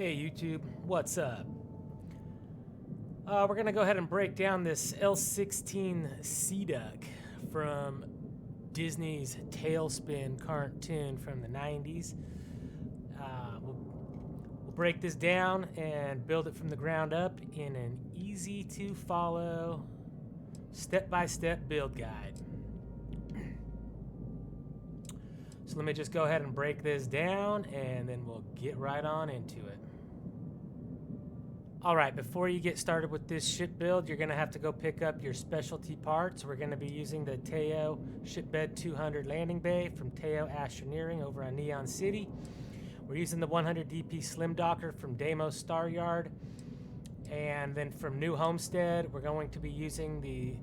Hey YouTube, what's up? We're gonna go ahead and break down this L-16 Sea Duck from Disney's Talespin cartoon from the 90s. We'll break this down and build it from the ground up in an easy to follow, step-by-step build guide. So let me just go ahead and break this down and then we'll get right on into it. Alright, before you get started with this ship build, you're going to have to go pick up your specialty parts. We're going to be using the Teo Shipbed 200 landing bay from Teo Astroneering over on Neon City. We're using the 100 DP Slim Docker from Deimos Star Yard. And then from New Homestead, we're going to be using the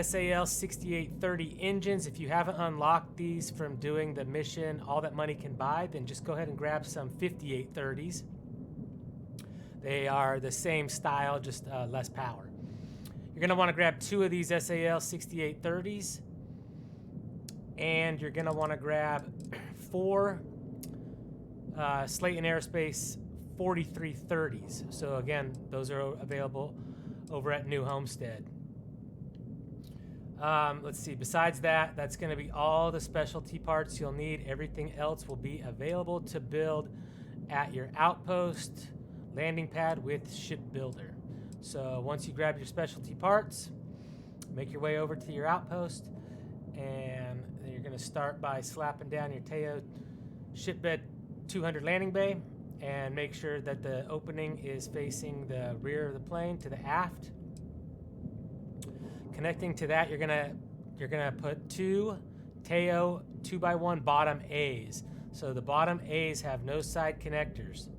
SAL 6830 engines. If you haven't unlocked these from doing the mission All That Money Can Buy, then just go ahead and grab some 5830s. They are the same style, just less power. You're going to want to grab 2 of these SAL 6830s. And you're going to want to grab 4 Slayton Aerospace 4330s. So again, those are available over at New Homestead. Let's see, besides that, that's going to be all the specialty parts you'll need. Everything else will be available to build at your outpost landing pad with Ship Builder. So once you grab your specialty parts, make your way over to your outpost, and then you're going to start by slapping down your Teo Shipbed 200 landing bay, and make sure that the opening is facing the rear of the plane to the aft. Connecting to that, you're gonna put 2 Teo 2x1 bottom A's. So the bottom A's have no side connectors.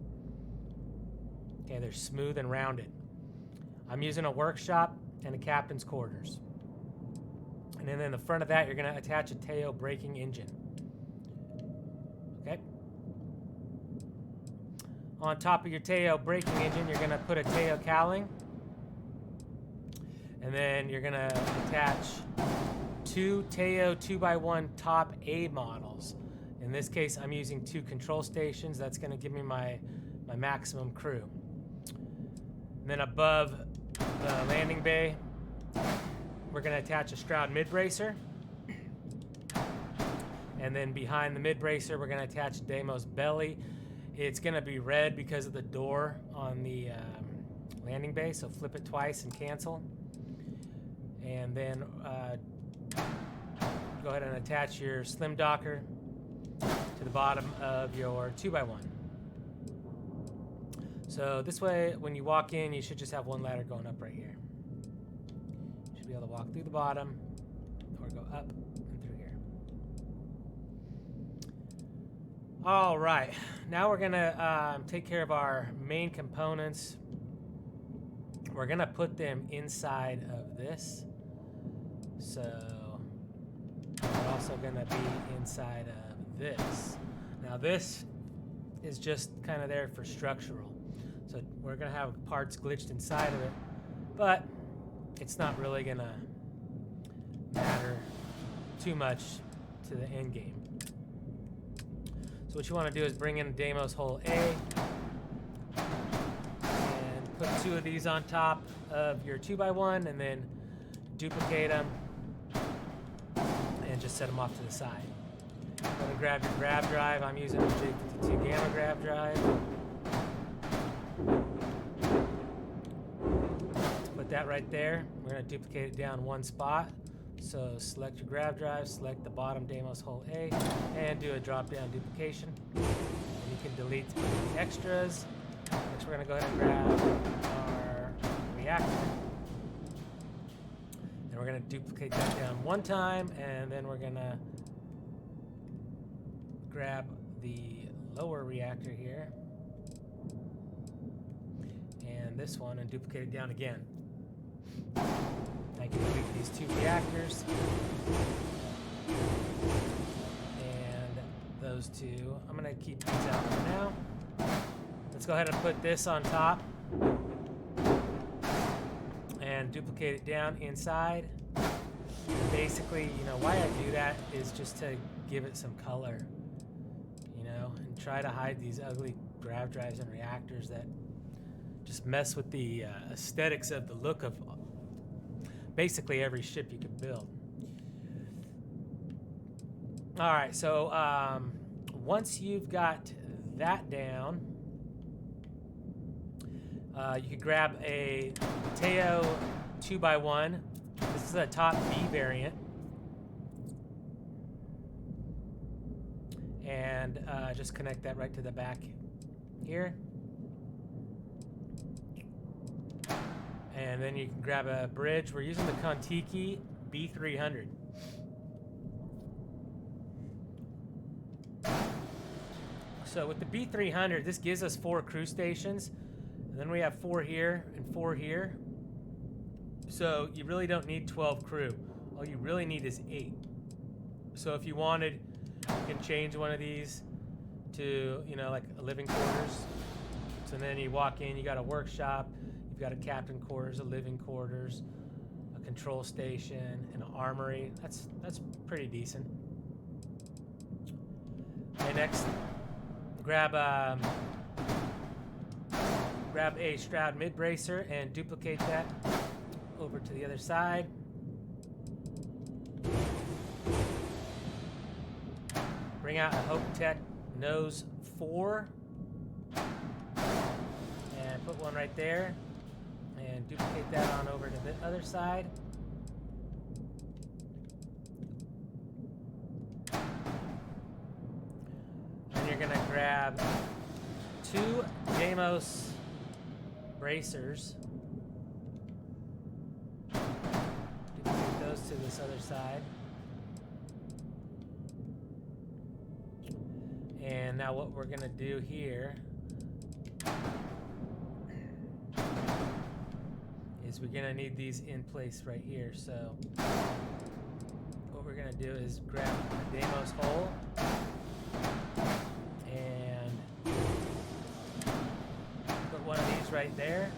Okay, they're smooth and rounded. I'm using a workshop and a captain's quarters. And then in the front of that, you're gonna attach a Teo braking engine. Okay. On top of your Teo braking engine, you're gonna put a Teo cowling. And then you're gonna attach 2 Teo 2x1 top A models. In this case, I'm using 2 control stations. That's gonna give me my maximum crew. And then above the landing bay, we're gonna attach a Stroud mid-bracer. And then behind the mid-bracer, we're gonna attach Deimos belly. It's gonna be red because of the door on the landing bay, so flip it twice and cancel. And then go ahead and attach your Slim Docker to the bottom of your 2x1. So this way, when you walk in, you should just have one ladder going up right here. You should be able to walk through the bottom or go up and through here. All right, now we're gonna take care of our main components. We're gonna put them inside of this. So we're also going to be inside of this. Now this is just kind of there for structural. So we're going to have parts glitched inside of it, but it's not really going to matter too much to the end game. So what you want to do is bring in a Deimos hole A and put 2 of these on top of your 2x1 and then duplicate them and just set them off to the side. I'm going to grab your grab drive. I'm using a J52 Gamma grab drive. Put that right there. We're going to duplicate it down 1 spot. So select your grab drive, select the bottom Deimos hole A, and do a drop down duplication. And you can delete the extras. Next, we're going to go ahead and grab our reactor. And we're going to duplicate that down 1 time, and then we're going to grab the lower reactor here and this one and duplicate it down again. I can delete these 2 reactors and those 2. I'm going to keep these out for now. Let's go ahead and put this on top and duplicate it down inside. Basically, why I do that is just to give it some color, and try to hide these ugly grav drives and reactors that just mess with the aesthetics of the look of basically every ship you can build. All right, so once you've got that down, you could grab a Mateo 2x1. This is a top B variant. And just connect that right to the back here. And then you can grab a bridge. We're using the Kontiki B300. So with the B300, this gives us 4 crew stations. And then we have 4 here and 4 here. So you really don't need 12 crew. All you really need is 8. So if you wanted, you can change one of these to, you know, like a living quarters. So then you walk in, you got a workshop, you've got a captain quarters, a living quarters, a control station, and an armory. That's pretty decent. Okay, next, grab a Stroud mid bracer and duplicate that over to the other side. Bring out a Hope Tech nose 4 and put one right there and duplicate that on over to the other side. And you're gonna grab 2 Deimos bracers. Duplicate those to this other side. And now what we're gonna do here is we're gonna need these in place right here. So what we're gonna do is grab a Deimos hole and put one of these right there.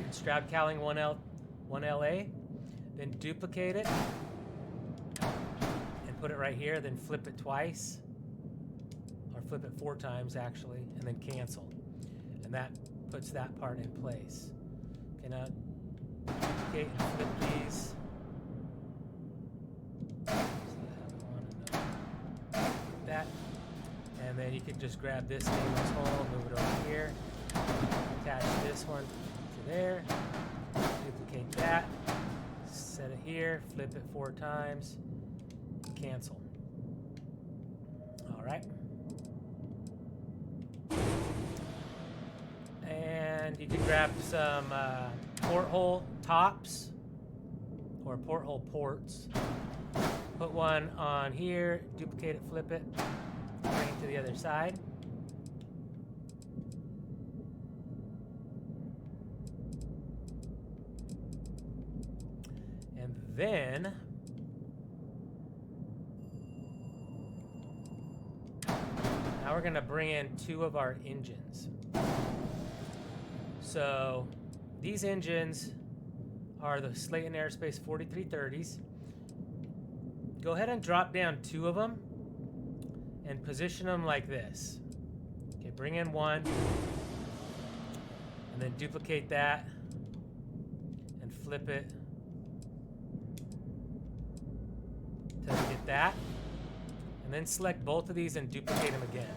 Stroud cowling 1LA, then duplicate it and put it right here, then flip it twice. Flip it 4 times actually, and then cancel. And that puts that part in place. Okay, now duplicate and flip these. That. And then you can just grab this Deimos hole, move it over here, attach this one to there, duplicate that, set it here, flip it 4 times, cancel. All right. And you can grab some porthole tops or porthole ports. Put one on here, duplicate it, flip it, bring it to the other side. And then now we're going to bring in 2 of our engines. So these engines are the Slayton Aerospace 4330s. Go ahead and drop down 2 of them and position them like this. Okay, bring in 1 and then duplicate that and flip it to get that. And then select both of these and duplicate them again.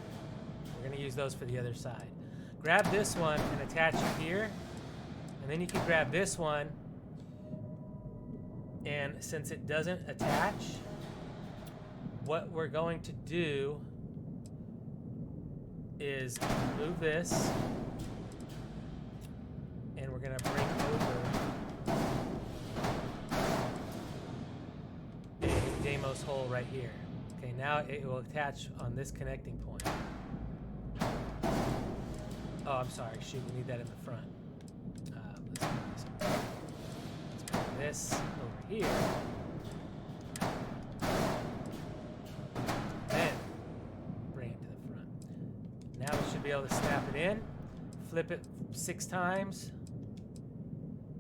We're going to use those for the other side. Grab this one and attach it here. And then you can grab this one. And since it doesn't attach, what we're going to do is move this. And we're going to bring over a Deimos hole right here. Okay, now it will attach on this connecting point. Oh, I'm sorry. Shoot, we need that in the front. Let's put this over here. Then bring it to the front. Now we should be able to snap it in, flip it 6 times,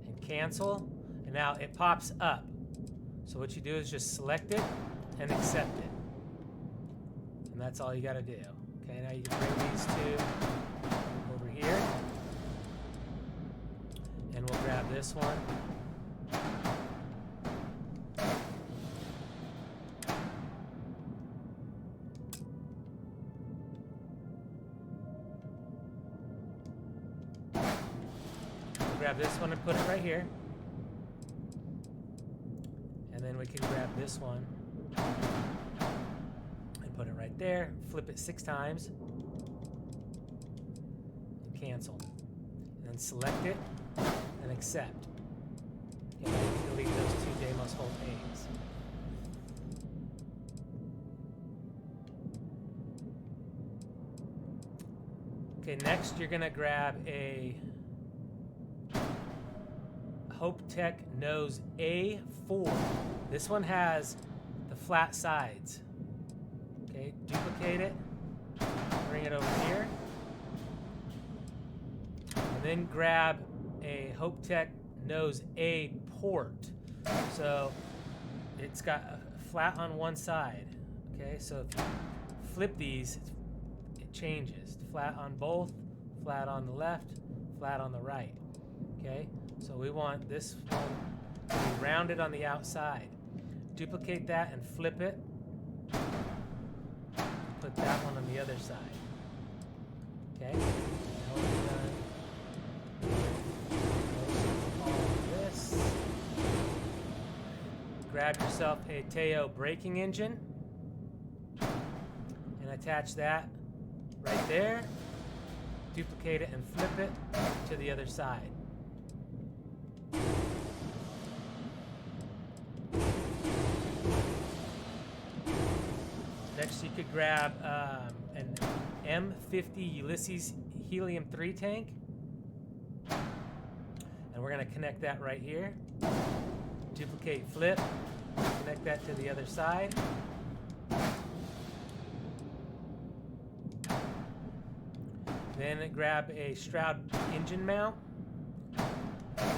and cancel. And now it pops up. So what you do is just select it and accept it. And that's all you got to do. Okay, now you can bring these two over here. And we'll grab this one. Grab this one and put it right here. And then we can grab this one and put it right there. Flip it 6 times. And cancel. And then select it and accept. And then delete those 2 Deimos Hold A's. Okay, next you're gonna grab a Hope Tech Nose A4. This one has the flat sides. Okay, duplicate it, bring it over here, and then grab a Hope Tech Nose A port. So it's got a flat on one side. Okay, so if you flip these, it changes. Flat on both, flat on the left, flat on the right. Okay, so we want this one to be rounded on the outside. Duplicate that and flip it. Put that one on the other side. Okay, now we're done. All of this. Grab yourself a Teo braking engine and attach that right there. Duplicate it and flip it to the other side. Next, you could grab an M50 Ulysses Helium-3 tank. And we're going to connect that right here. Duplicate, flip, connect that to the other side. Then grab a Stroud engine mount.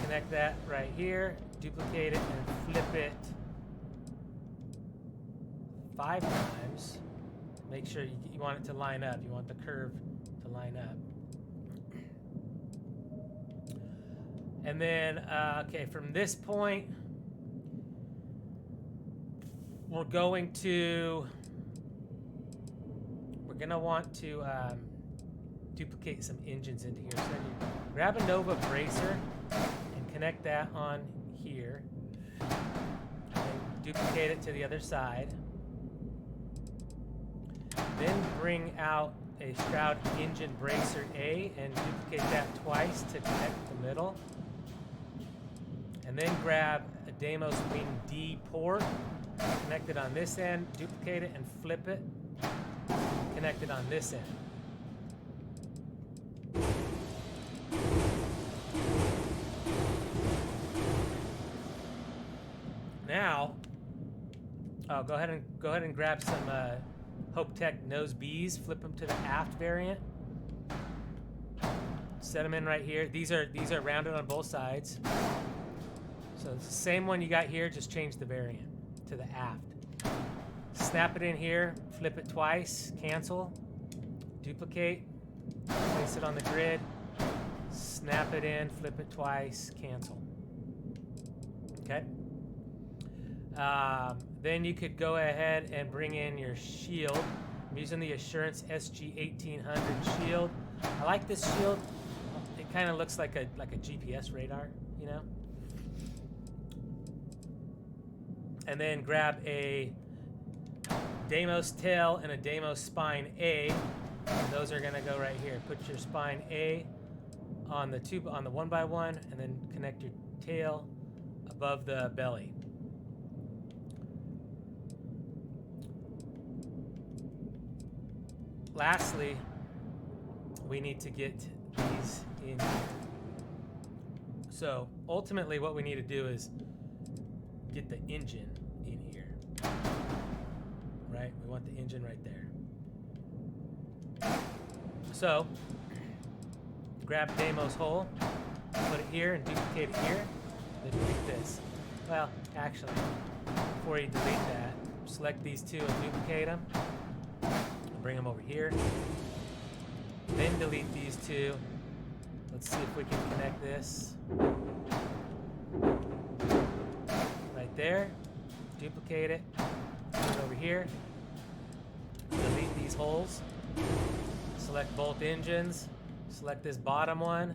Connect that right here. Duplicate it and flip it 5 times. Make sure you want it to line up. You want the curve to line up. And then, okay, from this point, we're going to want to duplicate some engines into here. So you grab a Nova bracer and connect that on here. And duplicate it to the other side. Then bring out a Stroud engine bracer A and duplicate that twice to connect the middle. And then grab a Deimos Wing D port, connect it on this end, duplicate it and flip it, connect it on this end. Now, go ahead and grab some Hope Tech Nose Bs, flip them to the aft variant. Set them in right here. These are rounded on both sides. So it's the same one you got here, just change the variant to the aft. Snap it in here, flip it twice, cancel, duplicate, place it on the grid, snap it in, flip it twice, cancel. Okay. Then you could go ahead and bring in your shield. I'm using the Assurance SG-1800 shield. I like this shield. It kind of looks like a GPS radar, you know. And then grab a Deimos tail and a Deimos spine A. And those are gonna go right here. Put your spine A on the 1x1, and then connect your tail above the belly. Lastly, we need to get these in here. So ultimately what we need to do is get the engine in here. Right? We want the engine right there. So grab Deimos hole, put it here and duplicate it here, then delete this. Well, actually, before you delete that, select these two and duplicate them. bring them over here. Then delete these two. Let's see if we can connect this. Right there. Duplicate it. Put it over here. Delete these holes. Select both engines. Select this bottom one.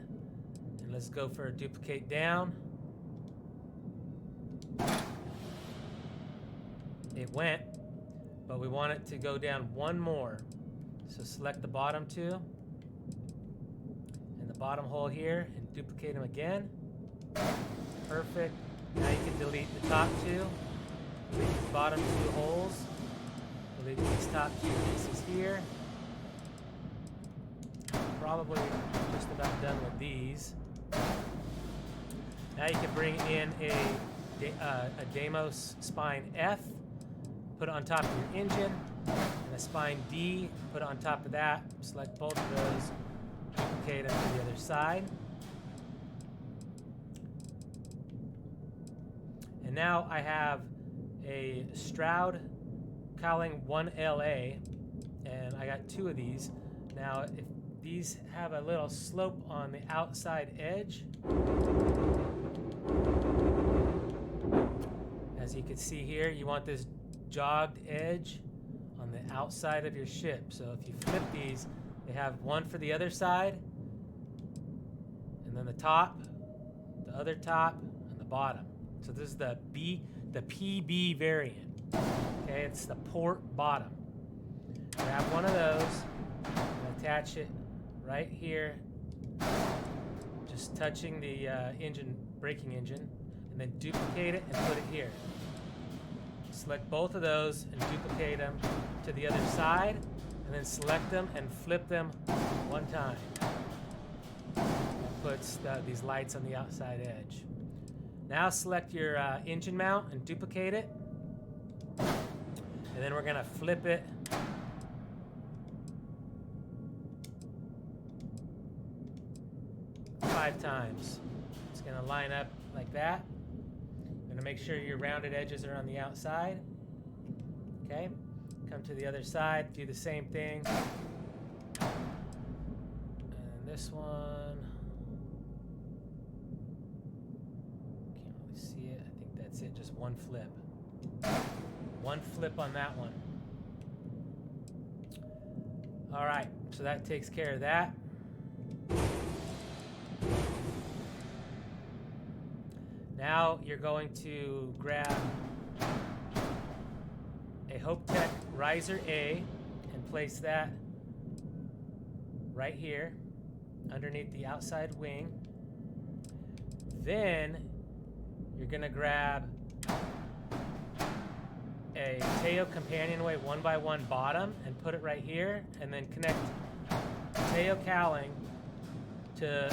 And let's go for a duplicate down. It went, but we want it to go down one more. So select the bottom two and the bottom hole here and duplicate them again. Perfect. Now you can delete the top two, delete the bottom two holes, delete these top two pieces here. Probably just about done with these. Now you can bring in a Deimos spine F, put it on top of your engine, and a spine D, put it on top of that. Select both of those, duplicate them to the other side. And now I have a Stroud Cowling 1LA, and I got two of these. Now, if these have a little slope on the outside edge, as you can see here, you want this jogged edge on the outside of your ship. So if you flip these, they have one for the other side, and then the top, the other top, and the bottom. So this is the PB variant. Okay, it's the port bottom. Grab one of those and attach it right here, just touching the braking engine, and then duplicate it and put it here. Select both of those and duplicate them to the other side, and then select them and flip them one time. That puts these lights on the outside edge. Now select your engine mount and duplicate it, and then we're gonna flip it five times. It's gonna line up like that. Gonna make sure your rounded edges are on the outside. Okay, come to the other side, do the same thing. And this one, can't really see it. I think that's it, just one flip. One flip on that one. All right, so that takes care of that. Now you're going to grab a Hope Tech Riser A and place that right here underneath the outside wing. Then you're going to grab a Teo companionway 1x1 bottom and put it right here, and then connect Teo cowling to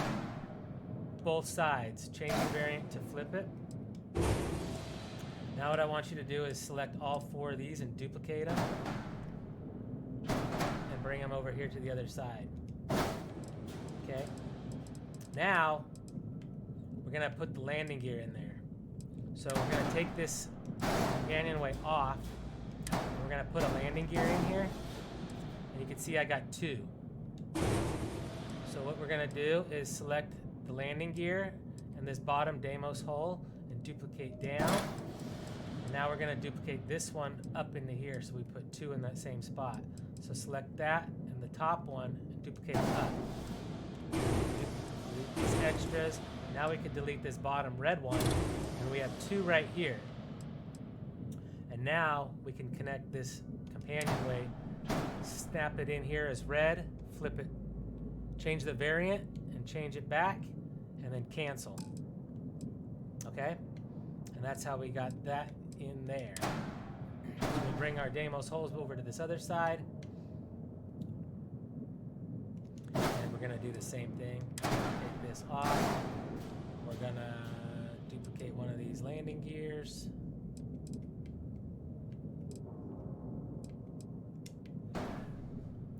both sides. Change the variant to flip it. Now what I want you to do is select all four of these and duplicate them and bring them over here to the other side. Okay. Now we're gonna put the landing gear in there. So we're gonna take this companionway off, and we're gonna put a landing gear in here, and you can see I got two. So what we're gonna do is select the landing gear and this bottom Deimos hole and duplicate down. And now we're gonna duplicate this one up into here, so we put two in that same spot. So select that and the top one and duplicate it up. Delete these extras. Now we can delete this bottom red one, and we have two right here. And now we can connect this companionway, snap it in here as red, flip it, change the variant and change it back, and then cancel. Okay? And that's how we got that in there. We bring our Deimos holes over to this other side, and we're gonna do the same thing. Take this off. We're gonna duplicate one of these landing gears.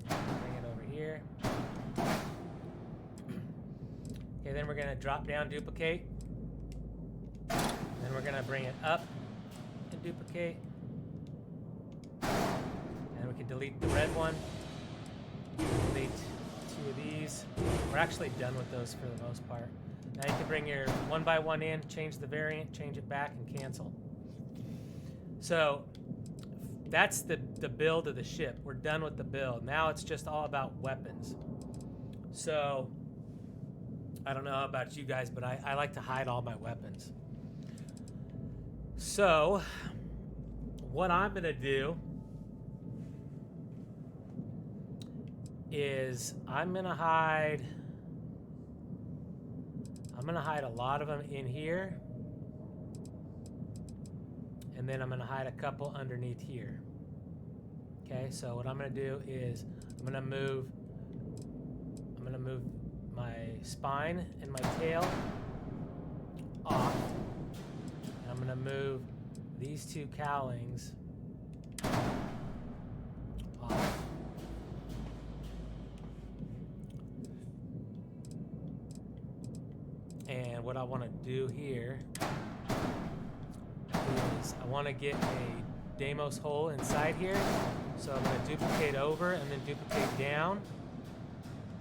Bring it over here. Okay, then we're gonna drop down, duplicate. Then we're gonna bring it up and duplicate. And we can delete the red one Delete 2 of these. We're actually done with those for the most part. Now you can bring your 1x1 in, change the variant, change it back, and cancel. So that's the build of the ship. We're done with the build. Now it's just all about weapons. So I don't know about you guys, but I like to hide all my weapons. So what I'm gonna do is I'm gonna hide a lot of them in here, and then I'm gonna hide a couple underneath here. Okay, so what I'm gonna do is I'm gonna move my spine and my tail off, and I'm gonna move these 2 cowlings off. And what I want to do here is I want to get a Deimos hole inside here. So I'm going to duplicate over and then duplicate down.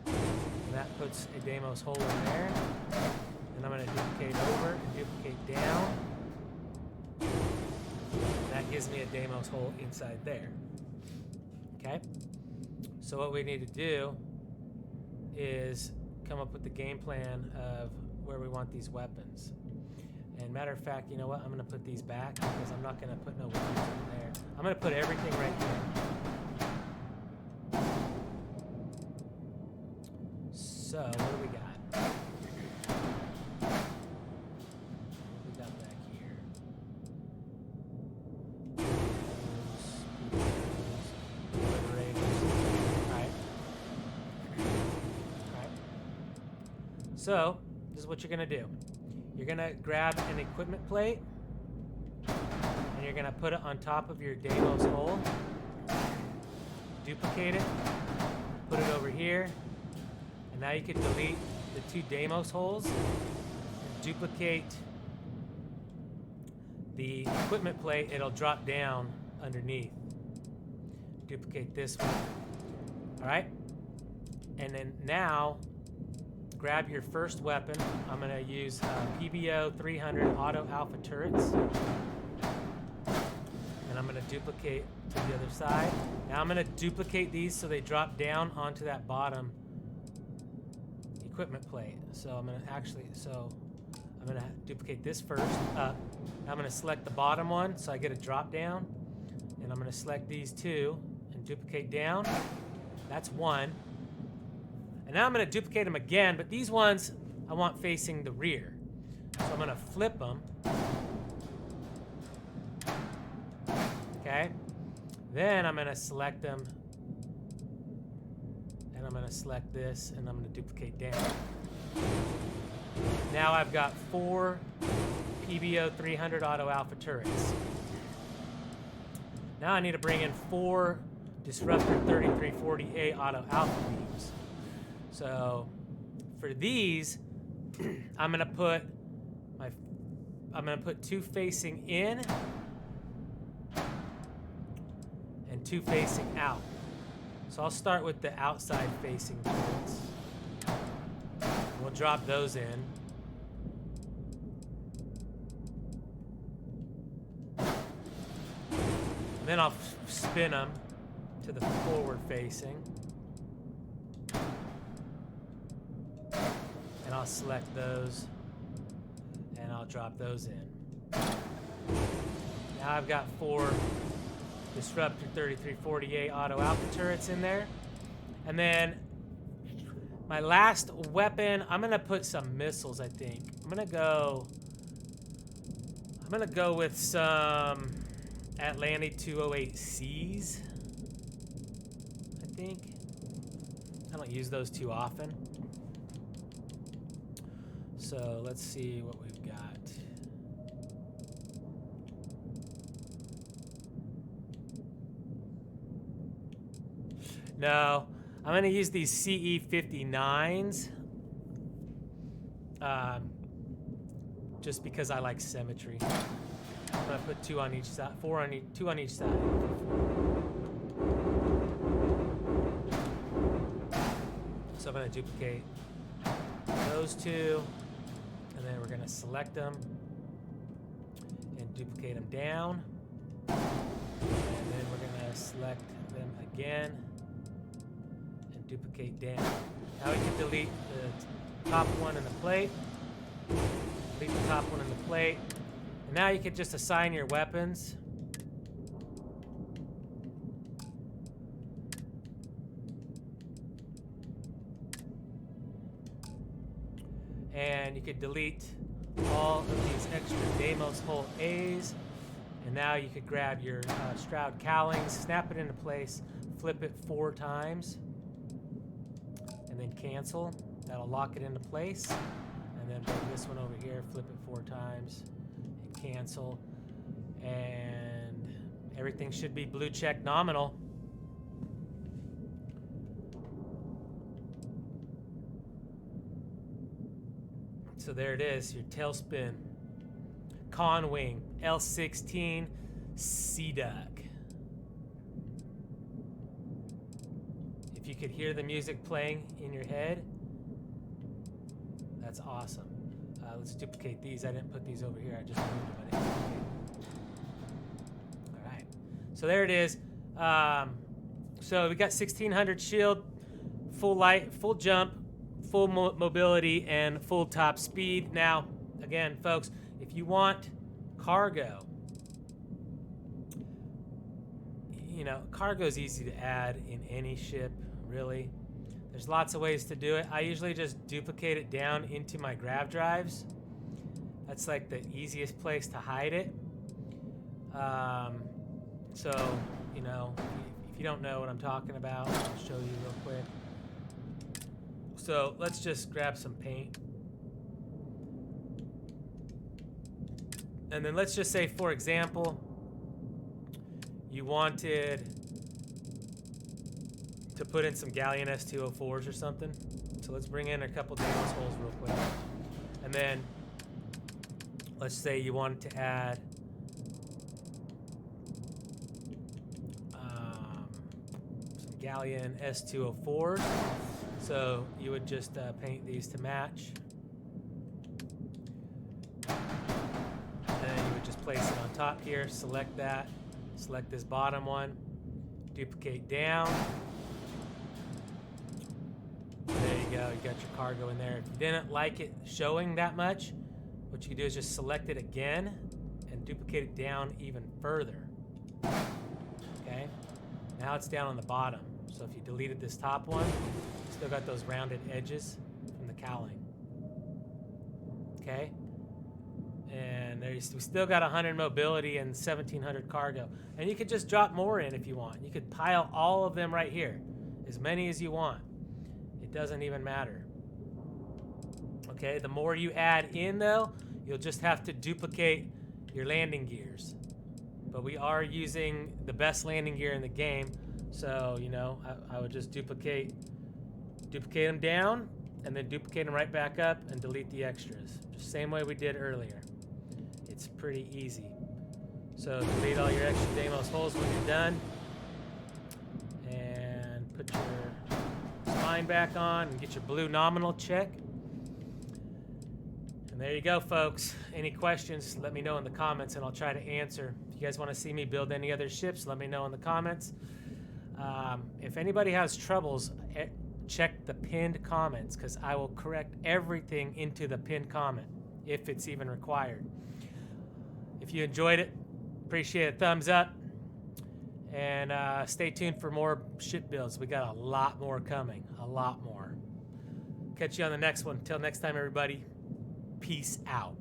And that puts a Deimos hole in there. And I'm going to duplicate over and duplicate down. And that gives me a Deimos hole inside there. Okay? So what we need to do is come up with the game plan of where we want these weapons. And matter of fact, you know what? I'm going to put these back because I'm not going to put no weapons in there. I'm going to put everything right there. So, what do we got? What do we got back here? Liberators. Alright. Alright. So, this is what you're going to do. You're going to grab an equipment plate, and you're going to put it on top of your Deimos hole. Duplicate it. Put it over here. And now you can delete the 2 Deimos holes. And duplicate the equipment plate. It'll drop down underneath. Duplicate this one. Alright? And then now, grab your first weapon. I'm going to use PBO 300 auto alpha turrets. And I'm going to duplicate to the other side. Now I'm going to duplicate these so they drop down onto that bottom equipment plate. So I'm going to duplicate this first up. Now I'm going to select the bottom one so I get a drop down. And I'm going to select these 2 and duplicate down. That's 1. And now I'm going to duplicate them again, but these ones I want facing the rear. So I'm going to flip them. Okay. Then I'm going to select them. And I'm going to select this, and I'm going to duplicate down. Now I've got 4 PBO 300 auto alpha turrets. Now I need to bring in 4 Disruptor 3340A auto alpha beams. So for these, I'm gonna put 2 facing in and 2 facing out. So I'll start with the outside facing turrets. We'll drop those in. And then I'll spin them to the forward facing. And I'll select those, and I'll drop those in. Now I've got 4 Disruptor 3340A auto alpha turrets in there. And then my last weapon, I'm gonna put some missiles, I think. I'm gonna go with some Atlantic 208Cs, I think. I don't use those too often. So let's see what we've got. No, I'm going to use these CE-59s just because I like symmetry. I'm going to put 2 on each side, 2 on each side. So I'm going to duplicate those two, and then we're going to select them and duplicate them down. And then we're going to select them again and duplicate down. Now we can delete the top one in the plate. Delete the top one in the plate. And now you can just assign your weapons. And you could delete all of these extra Deimos Hull A's. And now you could grab your Stroud cowlings, snap it into place, flip it 4 times, and then cancel. That'll lock it into place. And then bring this one over here, flip it 4 times, and cancel. And everything should be blue check nominal. So there it is, your Talespin Conwing L-16 Sea Duck. If you could hear the music playing in your head, that's awesome. Let's duplicate these. I didn't put these over here. I just moved them. All right. So there it is. So we got 1600 shield, full light, full jump, full mobility, and full top speed. Now, again, folks, if you want cargo, you know, cargo is easy to add in any ship, really. There's lots of ways to do it. I usually just duplicate it down into my grav drives. That's like the easiest place to hide it. So, you know, if you don't know what I'm talking about, I'll show you real quick. So let's just grab some paint. And then let's just say, for example, you wanted to put in some Galleon S204s or something. So let's bring in a couple Deimos holes real quick. And then let's say you wanted to add some Galleon S204s. So you would just paint these to match. And then you would just place it on top here, select that, select this bottom one, duplicate down. There you go, you got your cargo in there. If you didn't like it showing that much, what you can do is just select it again and duplicate it down even further. Okay, now it's down on the bottom. So if you deleted this top one, you still got those rounded edges from the cowling. Okay, and we still got 100 mobility and 1700 cargo. And you could just drop more in if you want. You could pile all of them right here, as many as you want. It doesn't even matter. Okay, the more you add in though, you'll just have to duplicate your landing gears. But we are using the best landing gear in the game, so you know, I would just duplicate them down and then duplicate them right back up and delete the extras. Just same way we did earlier. It's pretty easy. So delete all your extra Deimos holes when you're done. And put your spine back on and get your blue nominal check. And there you go, folks. Any questions, let me know in the comments and I'll try to answer. If you guys want to see me build any other ships, let me know in the comments. If anybody has troubles, check the pinned comments because I will correct everything into the pinned comment if it's even required. If you enjoyed it, appreciate a thumbs up. And stay tuned for more ship builds. We got a lot more coming, a lot more. Catch you on the next one. Until next time, everybody. Peace out.